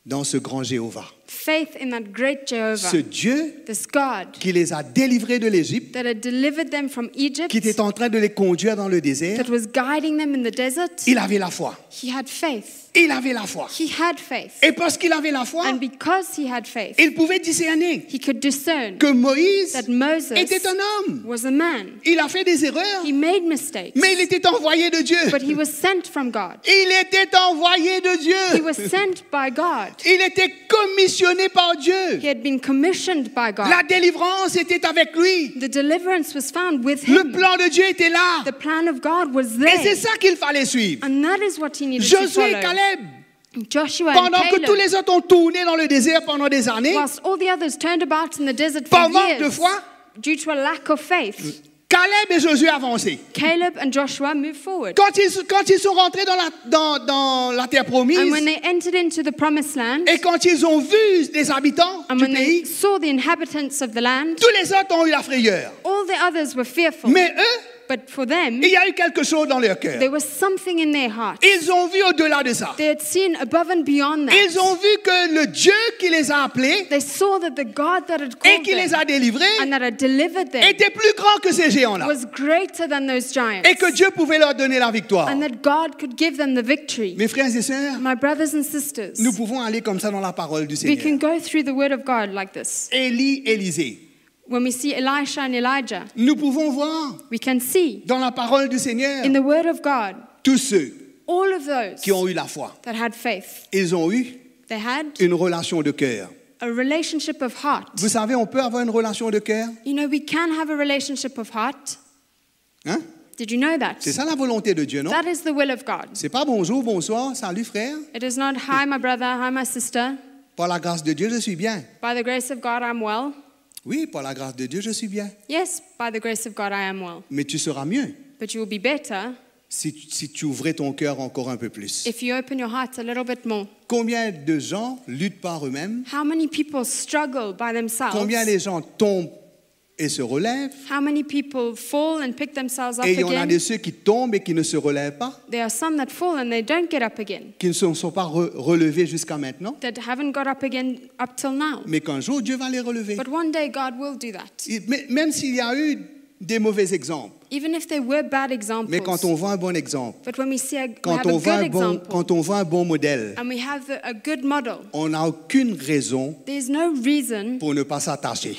dans ce grand Jéhovah. Faith in that great Ce Jehovah, Dieu this God qui les a délivrés de l'Égypte, that had delivered them from Egypt, qui était en train de les conduire dans le désert, that was guiding them in the desert. il avait la foi. He had faith. Il avait la foi. He had faith. Et parce qu'il avait la foi, And because he had faith, il pouvait discerner he could discern que Moïse that Moses était un homme. was a man. Il a fait des erreurs, He made mistakes, mais il était envoyé de Dieu. but he was sent from God. Il était envoyé de He Dieu. was sent by God. Il était commissionné par Dieu. He had been commissioned by God. La délivrance était avec lui. The deliverance was found with Le him. plan de Dieu était là. The plan of God was Et c'est there. ça qu'il fallait suivre. And that is what he needed to Josué et follow. Caleb, Joshua and pendant que tous Caleb, les autres ont tourné dans le désert pendant des années, whilst all the others turned about in the desert for par manque de years, foi, due to a lack of faith, Caleb et Josué avançaient. Caleb and Joshua moved forward. Quand ils sont rentrés dans la terre promise, And when they entered into the promised land, et quand ils ont vu les habitants and du when they pays, saw the inhabitants of the land, tous les autres ont eu la frayeur. all the others were fearful. Mais eux, But for them, il y a eu quelque chose dans leur cœur. there was something in their heart. Ils ont vu au-delà de ça. They had seen above and beyond that. Ils ont vu que le Dieu qui les a appelés They saw that the God that had et called qui les a them délivrés and that had delivered them était plus grand que ces géants-là. was greater than those giants. Et que Dieu pouvait leur donner la victoire. And that God could give them the victory. Mes frères et sœurs, My brothers and sisters, nous pouvons aller comme ça dans la parole du we can Seigneur. go through the word of God like this. Élie, Élisée. When we see Elisha and Elijah, Nous pouvons voir we can see dans la parole du Seigneur in the word of God tous ceux all of those qui ont eu la foi. that had faith. Ils ont eu They had une relation de cœur. a relationship of heart. Vous savez, on peut avoir une relation de cœur. You know, we can have a relationship of heart. Hein? Did you know that? C'est ça la volonté de Dieu, non? That is the will of God. C'est pas bonjour, bonsoir, salut frère. It is not, hi, my brother, hi, my sister. Par la grâce de Dieu, je suis bien. By the grace of God, I'm well. Oui, par la grâce de Dieu, je suis bien. Yes, by the grace of God, I am well. Mais tu seras mieux But you will be better si tu ouvrais ton cœur encore un peu plus. if you open your heart a little bit more. Combien de gens luttent par eux-mêmes? How many people struggle by themselves? Combien les gens tombent et se relèvent? How many people fall and pick themselves up Et il y en a again? de ceux qui tombent et qui ne se relèvent pas, There are some that fall and they don't get up again, qui ne se sont pas relevés jusqu'à maintenant, that haven't got up again up till now. mais qu'un jour Dieu va les relever. But one day God will do that. Même s'il y a eu des mauvais exemples, Even if there were bad examples. mais quand on voit un bon exemple, But when we see we quand have a on voit good un bon, example quand on voit un bon modèle, and we have a good model, on n'a aucune raison there's no reason pour ne pas s'attacher.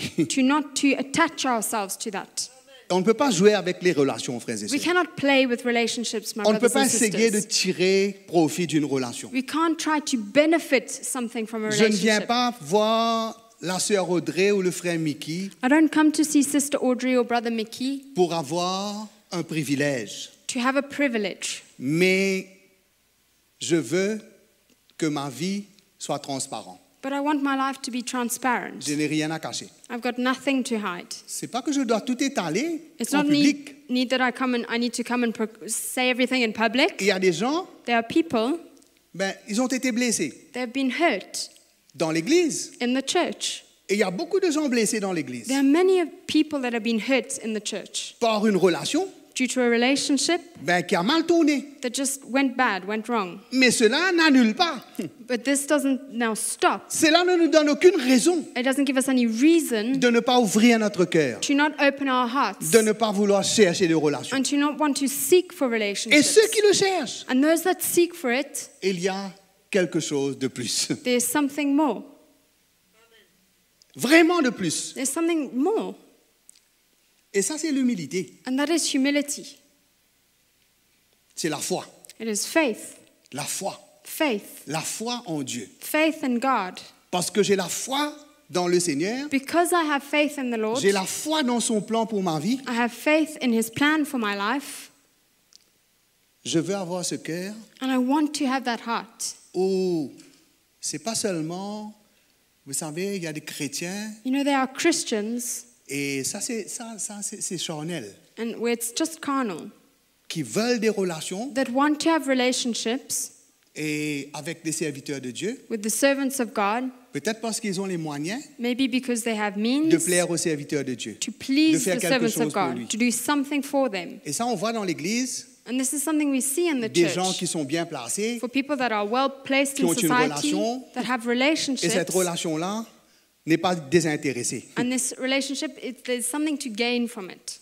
to attach ourselves to that. On ne peut pas jouer avec les relations, frères et We sœurs. cannot play with relationships, my On ne peut brothers pas and essayer de sisters. tirer profit d'une relation. We can't try to benefit something from a Je ne viens relationship. pas voir la sœur Audrey ou le frère Mickey I don't come to see Sister Audrey or Brother Mickey pour avoir un privilège, to have a privilege, mais je veux que ma vie soit transparente. but I want my life to be transparent. Je n'ai rien à cacher. I've got nothing to hide. C'est pas que je dois tout étaler It's en not public. need that I need to come and say everything in public. Il y a des gens, There are people ils ont été blessés that have been hurt dans l'église. in the church. Et il y a beaucoup de gens blessés dans l'église There are many people that have been hurt in the church par une relation due to a relationship qui a mal tourné. that just went bad, went wrong. Mais cela n'annule pas. But this doesn't now stop. Cela ne nous donne aucune raison It doesn't give us any reason de ne pas ouvrir notre cœur, to not open our hearts de ne pas vouloir chercher des relations. and to not want to seek for Et relationships. ceux qui le cherchent, And those that seek for it, il y a quelque chose de plus. there's something more. Vraiment de plus. There's something more. Et ça, c'est l'humilité. And that is humility. C'est la foi. It is faith. La foi. Faith. La foi en Dieu. Faith in God. Parce que j'ai la foi dans le Seigneur, because I have faith in the Lord, j'ai la foi dans son plan pour ma vie, I have faith in His plan for my life, je veux avoir ce cœur and I want to have that heart. où c'est pas seulement, vous savez, il y a des chrétiens You know, there are Christians, et c'est charnel, and where it's just carnal, qui veulent des relations that want to have relationships et avec des serviteurs de Dieu, with the servants of God, peut-être parce qu'ils ont les moyens maybe because they have de means plaire aux serviteurs de Dieu, to de please faire the quelque servants chose of pour God, lui. to do something for them. Et ça, on voit dans l'Église And this is something we see in the des gens church. qui sont bien placés For people that are well placed qui in ont une society, relation, that have et relationships, cette relation-là n'est pas désintéressée. and this relationship, there's something to gain from it.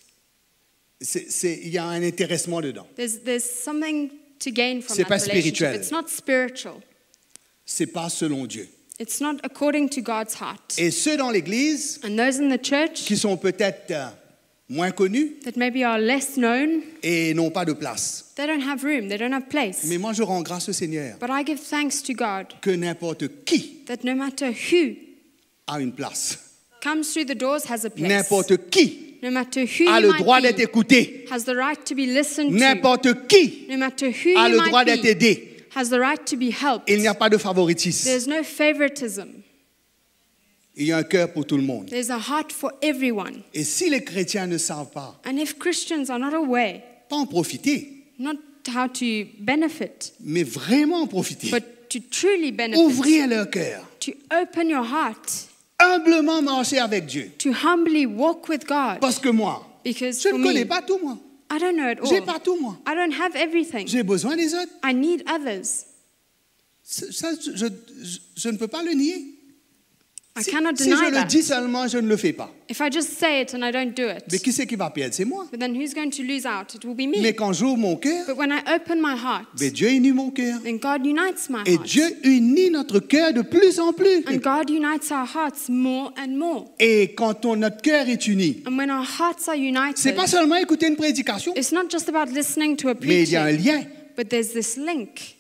Il y a un intéressement dedans. There's something to gain from C'est that pas relationship. spirituel. It's not spiritual. C'est pas selon Dieu. It's not according to God's heart. Et ceux dans l'Église And those in the church qui sont peut-être moins connus that maybe are less known, et n'ont pas de place. they don't have room, they don't have place. Mais moi, je rends grâce au Seigneur But I give thanks to God que n'importe qui that no matter who a une place. comes through the doors has a place. N'importe qui No matter who a you le droit might d'être be, écouté. has the right to be listened to. N'importe qui No matter who a you le droit might d'être be, aidé. has the right to be helped. Il n'y a pas de favoritisme. There's no favoritism. Il y a un cœur pour tout le monde. There's a heart for everyone. Et si les chrétiens ne savent pas, And if Christians are not aware, pas en profiter, not how to benefit, mais vraiment en profiter, but to truly benefit, ouvrir leur cœur, to open your heart, humblement marcher avec Dieu. to humbly walk with God. Parce que moi, Because je for ne connais me, pas tout, moi. I don't know it J'ai all. pas tout, moi. I don't have everything. J'ai besoin des autres. I need others. Ça, je ne peux pas le nier. I Si, cannot si deny je le that. dis seulement, je ne le fais pas. If I just say it and I don't do Mais it, qui c'est qui va perdre? C'est moi. but then who's going to lose out? It will be me. Mais quand j'ouvre mon cœur, But when I open my heart, ben Dieu unit mon cœur. then God unites my Et heart. Dieu unit notre cœur de plus en plus. And God unites our hearts more and more. Et quand notre cœur est uni, And when our hearts are c'est united, pas seulement écouter une prédication, it's not just about listening to a mais il y a un preaching, lien. but there's this link,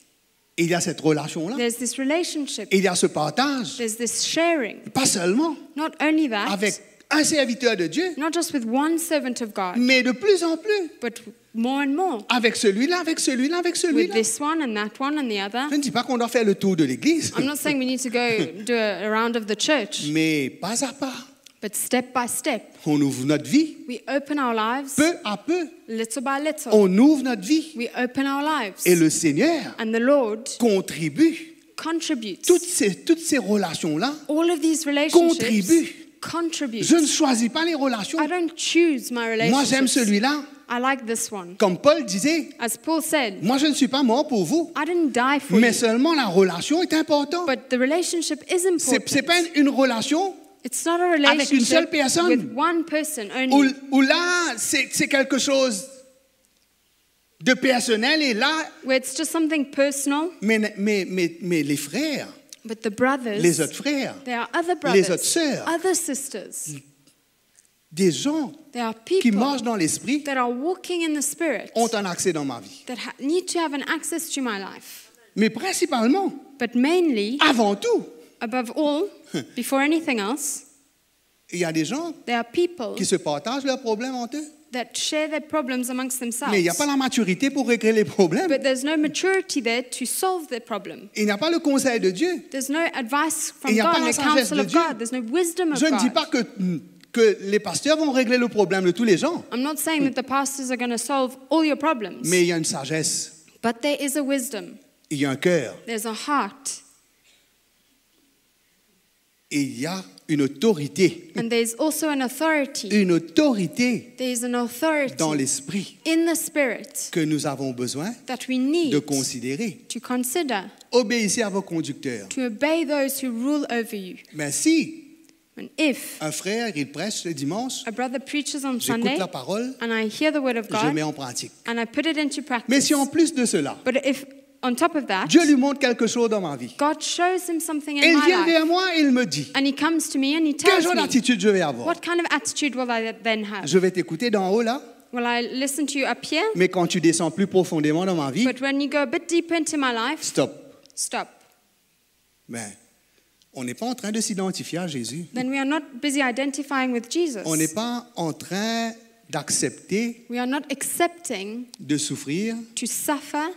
Et il y a cette relation-là. there's this relationship, Et il y a ce partage. there's this sharing. Pas seulement Not only that, avec un serviteur de Dieu, not just with one servant of God, mais de plus en plus but more and more, avec celui-là, avec celui-là, avec with celui-là. this one and that one and the other. Je ne dis pas qu'on doit faire le tour de l'église, I'm not saying we need to go do a round of the church, mais pas à pas, but step by step, on ouvre notre vie. we open our lives, Peu à peu, little by little. on ouvre notre vie. We open our lives. Et le Seigneur And the Lord contribue. contributes. Toutes ces relations-là All of these relationships contribuent. contribute. Je ne choisis pas les relations. I don't choose my Moi, j'aime relationships. celui-là. I like this one. Comme Paul disait, As Paul said, moi, je ne suis pas mort pour vous. I didn't die for Mais you, seulement la relation est importante. but the relationship is important. C'est pas une relation It's not a avec une seule relationship personne. with one person only. où là, c'est quelque chose de personnel. Et là, Where it's just something personal, mais les frères, but the brothers, les autres frères, there are other les brothers, autres sœurs, other sisters, des gens there are qui people marchent dans l'esprit that are walking in the Spirit ont un accès dans ma vie. that need to have an access to my life. Mais principalement, But mainly, avant tout, above all, before anything else, il y a des gens there are people qui se partagent leurs problèmes entre eux. that share their problems amongst themselves. Mais il n'y a pas la maturité pour régler les problèmes. But there's no maturity there to solve their problem. Il n'y a pas le conseil de Dieu. There's no advice Il from n'y a pas God, la no sagesse counsel de of Dieu. God. There's no wisdom of Je ne dis God. pas que les pasteurs vont régler le problème de tous les gens. I'm not saying that the pastors are going to solve all your problems. Mais il y a une sagesse. But there is a wisdom. Il y a un cœur. There's a heart. Et il y a une autorité. And there's also an authority. Une autorité There's an authority dans l'esprit in the Spirit que nous avons besoin that we need de considérer. to consider, Obéissez à vos conducteurs. to obey those who rule over you. Mais si And if un frère, il prêche le dimanche, a brother preaches on j'écoute Sunday la parole, and I hear the word of je God mets en pratique. and I put it into practice, Mais si en plus de cela, but if on top of that, Dieu lui montre quelque chose dans ma vie, God shows him something et in il my vient life, vers moi et il me dit, and he comes to me and he quel tells genre me, d'attitude je vais avoir? what kind of attitude will I then have? Je vais t'écouter d'en haut là, Will I listen to you up here? mais quand tu descends plus profondément dans ma vie, But when you go a bit deeper into my life, stop. stop. Ben, On n'est pas en train de s'identifier à Jésus. then we are not busy identifying with Jesus. On n'est pas en train d'accepter We are not accepting de souffrir, to suffer,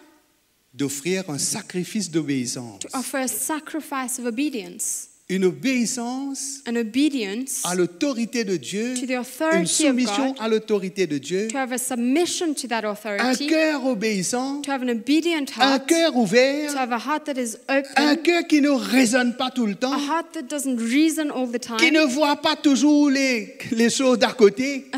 d'offrir un sacrifice d'obéissance. to offer a sacrifice of obedience. Une obéissance An obedience à l'autorité de Dieu, to the une authority of soumission God, à l'autorité de Dieu, to have a submission to that un authority, cœur obéissant, to have an obedient un heart, cœur to ouvert, have a heart that is un open, cœur qui ne raisonne pas tout le temps, a heart that doesn't reason all the qui time, ne voit pas toujours les choses d'à côté, a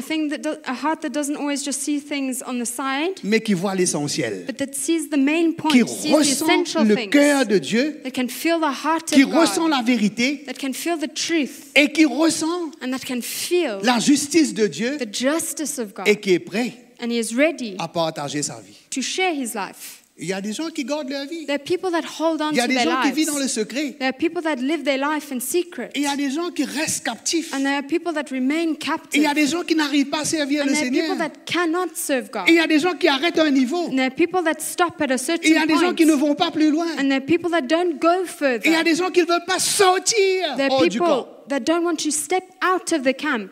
heart that doesn't always just see things on the side, mais qui voit l'essentiel, but that sees the main qui point, sees the ressent essential le things, cœur de Dieu, that can feel the heart qui of ressent God, la vérité that can feel the truth, et qui ressent and that can feel la justice de Dieu the justice of God, et qui est prêt and he is ready à partager sa vie. to share his life. Il y a des gens qui gardent leur vie. There are people that hold on Il y a to des their gens qui lives. vivent dans le secret. There are people that live their life in secret. Et il y a des gens qui restent captifs. And there are people that remain Et il captive. y a des gens qui n'arrivent pas à servir And le there are Seigneur. people that cannot serve God. Et il y a des gens qui arrêtent à un niveau. And there are people that stop at a Et il y certain a des gens point. qui ne vont pas plus loin. And there are people that don't go Et il y a further. des gens qui ne veulent pas sortir There are hors du people camp that don't want to step out of the camp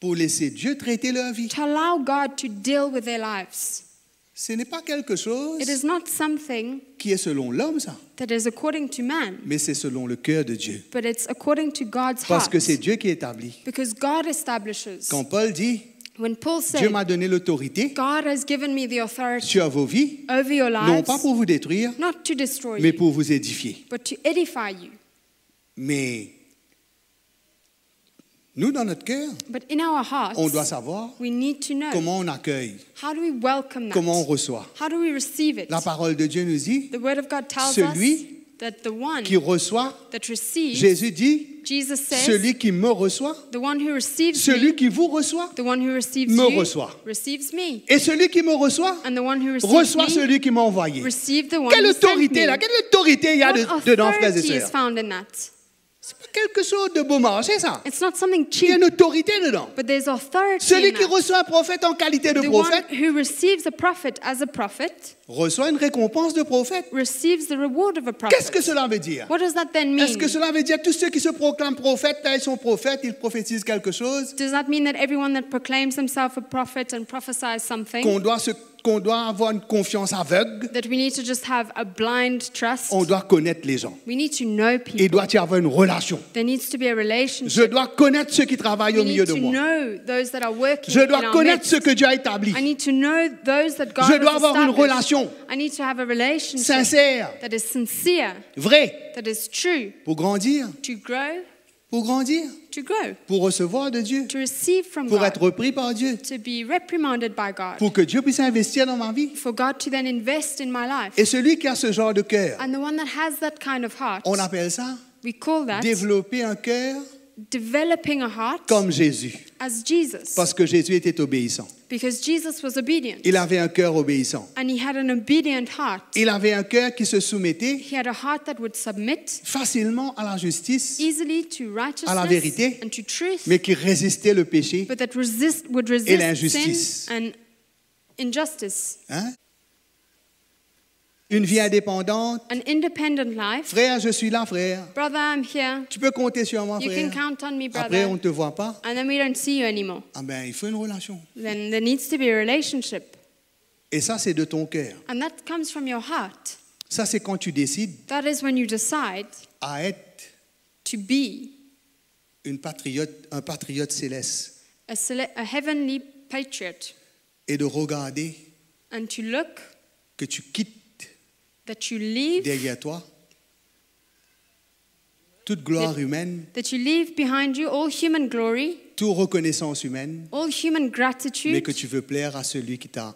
pour laisser Dieu traiter leur vie. to allow God to deal with their lives. Ce n'est pas quelque chose It is not something qui est selon l'homme, ça. that is according to man, Mais c'est selon le cœur de Dieu. but it's according to God's Parce heart. que c'est Dieu qui établit. Because God establishes. Quand Paul dit, When Paul Dieu said, m'a donné l'autorité God has given me the authority sur vos vies, over your non lives, pas pour vous détruire, not to destroy mais you, pour vous édifier. but to edify you. Mais nous, dans notre cœur, But in our hearts, on doit savoir we need to know, comment on accueille, how do we welcome that? comment on reçoit. How do we receive it? La parole de Dieu nous dit, The Word of God tells Celui us that the one qui reçoit, that receives, Jésus dit, Jesus says, celui qui me reçoit, the one who receives celui me, qui vous reçoit, the one who receives me you, reçoit. receives me. Et celui qui me reçoit, And the one who receives reçoit me, celui qui m'a envoyé. receive the one Quelle who sent autorité me. là? Quelle autorité il y a What dedans, frères et authority is sœurs? found in that? C'est pas quelque chose de beau marché, ça. It's not something Il y a cheap, une autorité dedans. but there's authority Celui in qui that. reçoit un prophète en qualité de The one prophète, who receives a prophet as a prophet reçoit une récompense de prophète. receives the reward of a Qu'est-ce que prophet. cela veut dire? What does that then Est-ce que mean? cela veut dire que tous ceux qui se proclament prophètes, là, ils sont prophètes, ils prophétisent quelque chose, Does that mean that everyone that proclaims himself a prophet and prophesies something, qu'on doit avoir une confiance aveugle? that we need to just have a blind trust? On doit connaître les gens. We need to know Il people. doit y avoir une relation. There needs to be a Je relationship. dois connaître ceux qui travaillent We au milieu need de to moi. know those that are working Je in dois our connaître midst. ce que Dieu a établi. I need to know those that God Je dois has avoir une established. relation I need to have a relationship sincère, that is sincere, vraie, that is true, pour grandir, to grow, pour recevoir de Dieu, to receive from pour God, être repris par Dieu, to be reprimanded by God, pour que Dieu puisse investir dans ma vie. for God to then invest in my life. Et celui qui a ce genre de cœur, And the one that has that kind of heart, on appelle ça we call that développer un cœur developing a heart comme Jésus. as Jesus. Parce que Jésus était obéissant. Because Jesus was obedient. Il avait un cœur obéissant. And he had an obedient heart. Il avait un cœur qui se soumettait He had a heart that would submit facilement à la justice, easily to righteousness à la vérité, and to truth, mais qui résistait le péché. but that would resist l'injustice. sin and injustice. Hein? Une vie indépendante. An independent life. Frère, je suis là, frère. Brother, I'm here. Tu peux compter sur moi, You frère. can count on me, Après, on brother. ne te voit pas. And then we don't see you anymore. Ah ben, il faut une relation. Then there needs to be a relationship. Et ça, c'est de ton cœur. And that comes from your heart. Ça, c'est quand tu décides That is when you decide à être to be un patriote céleste a heavenly patriot et de regarder and to look que tu quittes that you leave derrière toi toute gloire humaine, behind you all human glory, toute reconnaissance humaine, all human mais gratitude, que tu veux plaire à celui qui t'a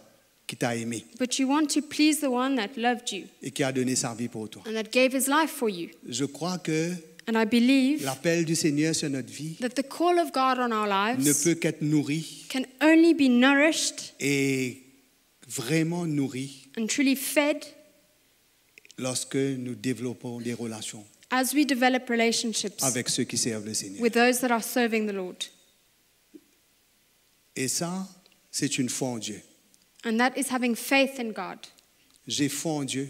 aimé but you want to please the one that loved you et qui a donné sa vie pour toi. and that gave his life for you. Je crois que And I believe l'appel du Seigneur sur notre vie that the call of God on our ne lives peut qu'être nourri can only be nourished et vraiment nourri and truly fed lorsque nous développons des relations as we develop relationships avec ceux qui servent le Seigneur. with those that are serving the Lord. Et ça, c'est une foi en Dieu. And that is having faith in God. J'ai foi en Dieu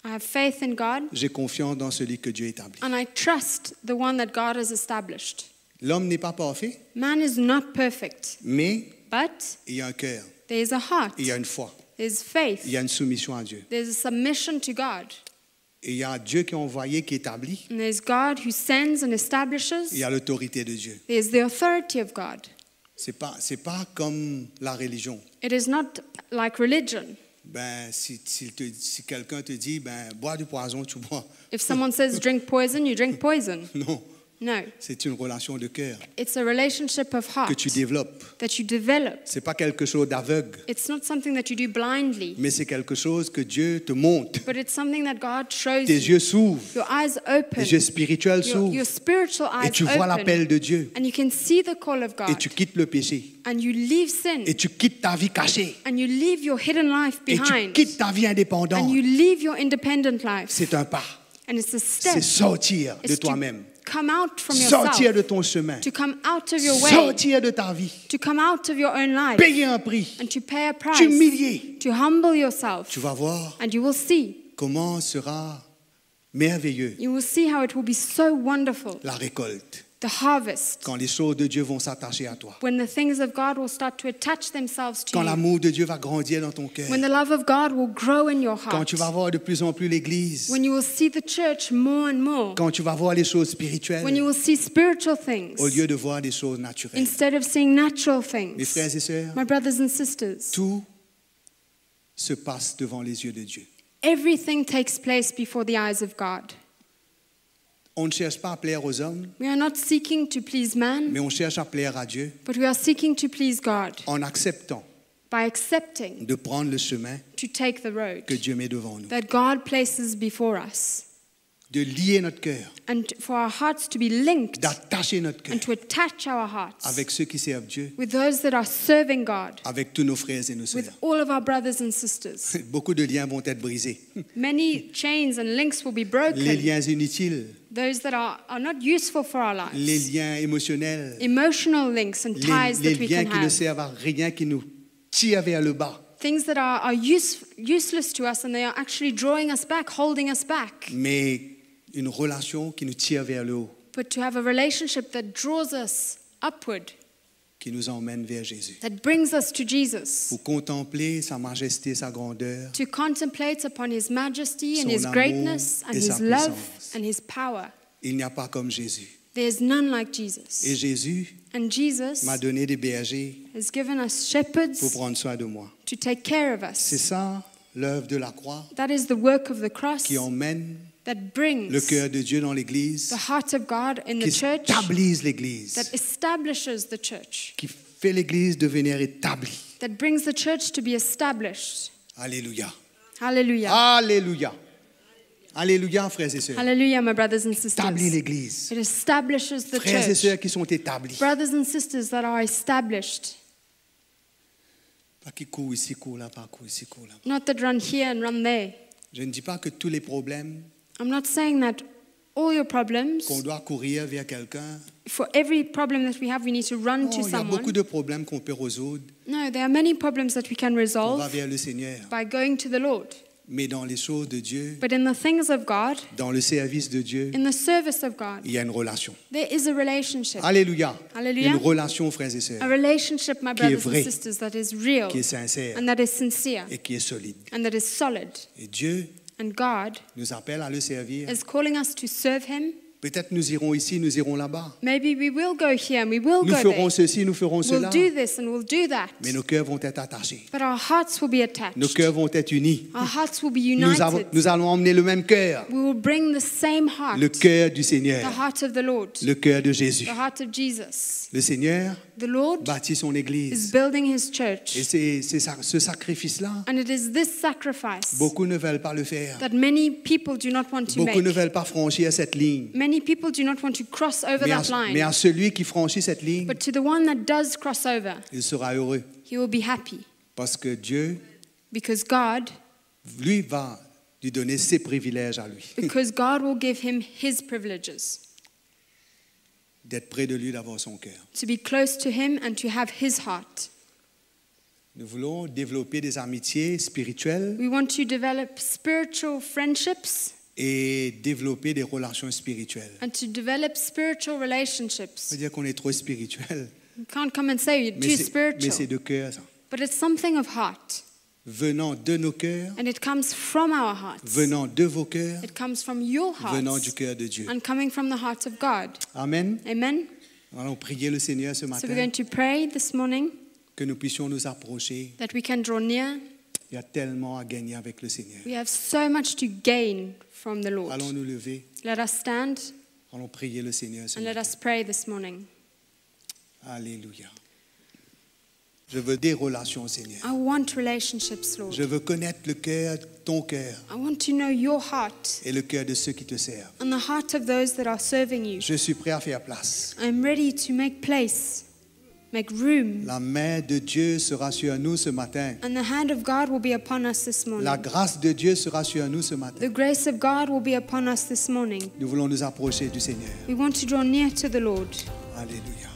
I have faith in God, J'ai confiance dans celui que Dieu établit. and I trust the one that God has established. L'homme n'est pas parfait, Man is not perfect, mais but il y a un cœur, there is a heart, il y a une foi, there's faith, il y a une soumission à Dieu. there's a submission to God, Et il y a Dieu qui est envoyé, qui établit. and there's God who sends and Il y establishes. a l'autorité de Dieu. There's the authority of God. C'est pas comme la religion. It is not like religion. Ben, si quelqu'un te dit, ben, bois du poison, tu bois. If someone says drink poison, you drink poison. Non, No, c'est une relation de cœur it's a relationship of que heart tu développes. that you develop. C'est pas quelque chose d'aveugle, It's not something that you do blindly, mais c'est quelque chose que Dieu te montre. but it's something that God shows Tes you. yeux s'ouvrent, Your eyes open, tes yeux spirituels your s'ouvrent, spiritual et eyes tu vois open, l'appel de Dieu, and you can see the call of et God, tu quittes le péché, and you leave sin, et tu quittes ta vie cachée, and you leave your hidden life et tu behind, quittes ta vie and indépendante. you leave your independent life. C'est un pas, And it's a c'est step. sortir de It's to toi-même, come out from sortir yourself, de ton chemin, to come out of your way, sortir de ta vie, to come out of your own life, payer un prix, and to pay a price, t'humilier. to humble yourself, Tu vas voir and you will see. comment sera merveilleux You will see how it will be so wonderful, la récolte the harvest, quand les choses de Dieu vont s'attacher à toi, when the things of God will start to attach themselves to quand you, l'amour de Dieu va grandir dans ton cœur, when the love of God will grow in your quand heart, tu vas voir de plus en plus l'Église, when you will see the church more and more, quand tu vas voir les choses when spirituelles you will see spiritual things au lieu de voir des choses naturelles. instead of seeing natural Mes things. frères et sœurs, My brothers and sisters, tout se passe devant les yeux de Dieu. everything takes place before the eyes of God. On ne cherche pas à plaire aux hommes, We are not seeking to please man, mais on cherche à plaire à Dieu but we are seeking to please God en acceptant by accepting de prendre le chemin to take the road que Dieu met devant nous, that God places before us, de lier notre cœur, and for our hearts to be linked d'attacher notre cœur and to attach our hearts avec ceux qui servent Dieu, with those that are serving God, avec tous nos frères et nos with sœurs. all of our brothers and sisters. Beaucoup de liens vont être brisés. Many chains and links will be Les broken, liens inutiles, those that are not useful for our les lives, liens émotionnels, emotional links and ties les that we liens can qui ne have, servent à rien, qui nous tirent vers le bas. things that are useless to us, and they are actually drawing us back, holding us back. Mais une relation qui nous tire vers le haut, But to have a relationship that draws us upward, qui nous emmène vers Jésus. that brings us to Jesus, Pour contempler sa majesté, sa grandeur, to contemplate upon His majesty and Son His amour greatness and et sa His love puissance. and His power. il n'y a pas comme Jésus. There's none like Et Jesus. Jésus And Jesus m'a donné des bergers has given us pour shepherds prendre soin de moi. to take care of C'est us. ça l'œuvre de la croix That is the work of the cross qui emmène that brings le cœur de Dieu dans l'Église, the heart of God in the qui church, stabilise l'Église, that establishes the church, qui fait l'Église devenir établie. that brings the church to be established. Alléluia. Hallelujah. Alléluia. Alléluia, frères et sœurs. Hallelujah, my brothers and Établis sisters. l'Église. It establishes the Frères et church. sœurs qui sont établis. Brothers and sisters that are established, Pas qui courent ici, courent là, pas courent ici, courent là. not that run here and run there. Je ne dis pas que tous les problèmes I'm not saying that all your problems, qu'on doit courir vers quelqu'un. for every problem that we have, we need to run Non, to il y a beaucoup someone. de problèmes qu'on peut résoudre. No, there are many problems that we can On va resolve vers le Seigneur. by going to the Lord. Mais dans les choses de Dieu, But in the things of God, dans le service de Dieu, in the service of God, il y a une relation. there is a relationship. Alléluia. Hallelujah. Une relation, frères et sœurs, A relationship, my Qui est brothers vrai. and sisters, that is real qui est sincère and that is sincere et qui est solide. and that is solid. Et Dieu And God nous appelle à le servir. is calling us to serve Him. Peut-être nous irons ici, nous irons là-bas. Maybe we will go here and we will Nous go ferons there. ceci, nous ferons We'll cela. do this and we'll do that. Mais nos cœurs vont être attachés. But our hearts will be attached. Nos cœurs vont être unis. Our hearts will be united. Nous allons emmener le même cœur. We will bring the same heart. Le cœur du The Seigneur. heart of the Lord. Le cœur de Jésus. The heart of Jesus. Le Seigneur The Lord bâtit son is Église. building His Et church. c'est ce sacrifice-là, And it is this sacrifice beaucoup ne veulent pas le faire. that many people do not want to Beaucoup ne make. veulent pas franchir cette ligne. Many people do not want to cross over Mais that mais à line. celui qui franchit cette ligne, But to the one that does cross over, il sera heureux. he will be happy. Parce que Dieu, Because God, lui, va lui donner ses privilèges à lui. because God will give him His privileges. D'être près de lui, d'avoir son cœur. To be close to Him and to have His heart. Nous voulons développer des amitiés spirituelles We want to develop spiritual friendships et développer des relations spirituelles. and to develop spiritual Ça relationships. veut dire qu'on est trop spirituel, You can't come and say you're too mais c'est spiritual, de cœur, ça. but it's something of heart, Venant de nos cœurs, and it comes from our hearts. venant de vos cœurs, It comes from your venant du hearts cœur de Dieu. and coming from the heart of God. Amen. Amen. Nous allons prier le Seigneur ce So we're matin, going to pray this morning que nous puissions nous approcher. that we can draw near. Il y a tellement à gagner avec le Seigneur. We have so much to gain from the Lord. Allons nous lever, Let us stand allons prier le Seigneur ce and let matin. us pray this morning. Alléluia. Je veux des relations, Seigneur. I want relationships, Lord. Je veux connaître le cœur, ton cœur, I want to know your heart et le cœur de ceux qui te servent. and the heart of those that are serving you. Je suis prêt à faire place. I'm ready to make place, make room, La main de Dieu sera sur nous ce matin. and the hand of God will be upon us this La morning. grâce de Dieu sera sur nous ce matin. The grace of God will be upon us this morning. Nous voulons nous approcher du Seigneur. We want to draw near to the Lord. Alléluia.